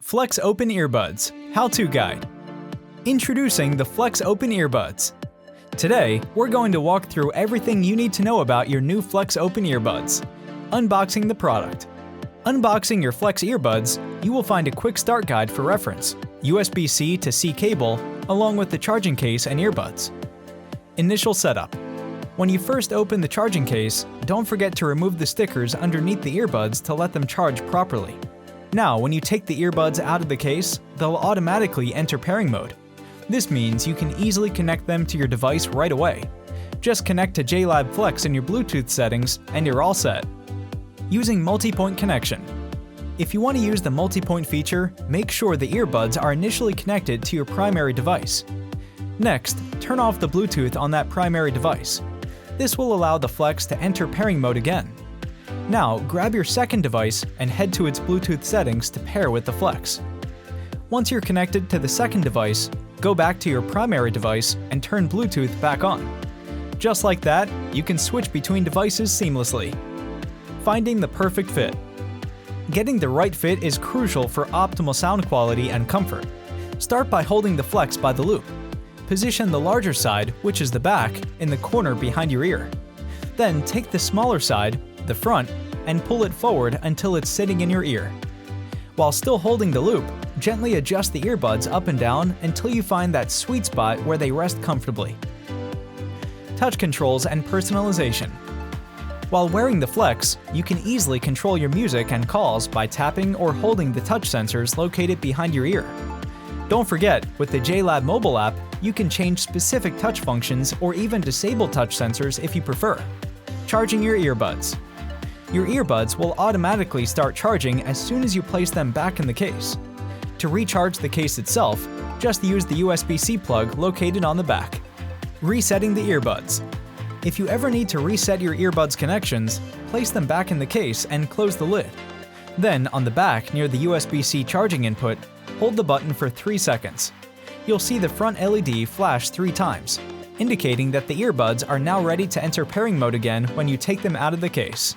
Flex Open Earbuds How-To Guide. Introducing the Flex Open Earbuds. Today, we're going to walk through everything you need to know about your new Flex Open Earbuds. Unboxing the product. Unboxing your Flex Earbuds, you will find a quick start guide for reference, USB-C to C cable, along with the charging case and earbuds. Initial setup. When you first open the charging case, don't forget to remove the stickers underneath the earbuds to let them charge properly. Now, when you take the earbuds out of the case, they'll automatically enter pairing mode. This means you can easily connect them to your device right away. Just connect to JLab Flex in your Bluetooth settings and you're all set. Using multipoint connection. If you want to use the multipoint feature, make sure the earbuds are initially connected to your primary device. Next, turn off the Bluetooth on that primary device. This will allow the Flex to enter pairing mode again. Now, grab your second device and head to its Bluetooth settings to pair with the Flex. Once you're connected to the second device, go back to your primary device and turn Bluetooth back on. Just like that, you can switch between devices seamlessly. Finding the perfect fit. Getting the right fit is crucial for optimal sound quality and comfort. Start by holding the Flex by the loop. Position the larger side, which is the back, in the corner behind your ear. Then take the smaller side, the front, and pull it forward until it's sitting in your ear. While still holding the loop, gently adjust the earbuds up and down until you find that sweet spot where they rest comfortably. Touch controls and personalization. While wearing the Flex, you can easily control your music and calls by tapping or holding the touch sensors located behind your ear. Don't forget, with the JLab mobile app, you can change specific touch functions or even disable touch sensors if you prefer. Charging your earbuds. Your earbuds will automatically start charging as soon as you place them back in the case. To recharge the case itself, just use the USB-C plug located on the back. Resetting the earbuds. If you ever need to reset your earbuds connections, place them back in the case and close the lid. Then, on the back near the USB-C charging input, hold the button for 3 seconds. You'll see the front LED flash 3 times, indicating that the earbuds are now ready to enter pairing mode again when you take them out of the case.